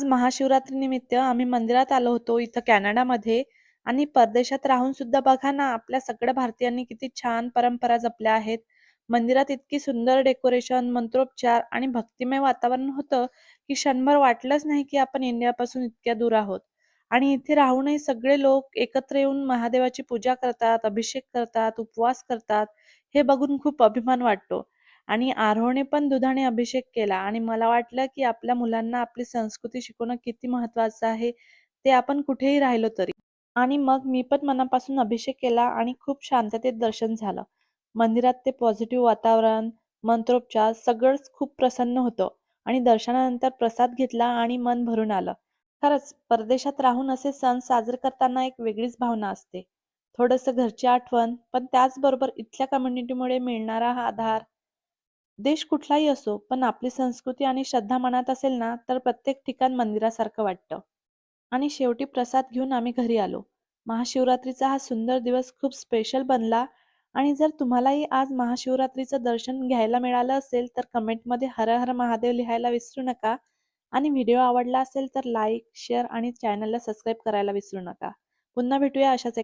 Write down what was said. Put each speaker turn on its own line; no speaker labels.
आज महाशिवरात्रीनिमित्त आम्ही मंदिरात आलो होतो इथं कॅनडामध्ये. आणि परदेशात राहून सुद्धा बघा ना, आपल्या सगळ्या भारतीयांनी किती छान परंपरा जपल्या आहेत. मंदिरात इतकी सुंदर डेकोरेशन, मंत्रोच्चार आणि भक्तिमय वातावरण होतं, की क्षणभर वाटलंच नाही की आपण इंडियापासून इतक्या दूर आहोत. आणि इथे राहूनही सगळे लोक एकत्र येऊन महादेवाची पूजा करतात, अभिषेक करतात, उपवास करतात. हे बघून खूप अभिमान वाटतो. आणि आरोहने पण दुधाने अभिषेक केला आणि मला वाटलं की आपल्या मुलांना आपली संस्कृती शिकवणं किती महत्त्वाचं आहे, ते आपण कुठेही राहिलो तरी. आणि मग मी पण मनापासून अभिषेक केला आणि खूप शांततेत दर्शन झालं. मंदिरात ते पॉझिटिव्ह वातावरण, मंत्रोच्चार सगळंच खूप प्रसन्न होतं. आणि दर्शनानंतर प्रसाद घेतला आणि मन भरून आलं. खरंच परदेशात राहून असे सण साजरे करताना एक वेगळीच भावना असते. थोडंसं घरची आठवण, पण त्याचबरोबर इथल्या कम्युनिटीमुळे मिळणारा हा आधार. देश कुठलाही असो, पण आपली संस्कृती आणि श्रद्धा मनात असेल ना, तर प्रत्येक ठिकाण मंदिरासारखं वाटतं. आणि शेवटी प्रसाद घेऊन आम्ही घरी आलो. महाशिवरात्रीचा हा सुंदर दिवस खूप स्पेशल बनला. आणि जर तुम्हालाही आज महाशिवरात्रीचं दर्शन घ्यायला मिळालं असेल, तर कमेंटमध्ये हर हर महादेव लिहायला विसरू नका. आणि व्हिडिओ आवडला असेल तर लाईक, शेअर आणि चॅनलला सबस्क्राईब करायला विसरू नका. पुन्हा भेटूया अशाच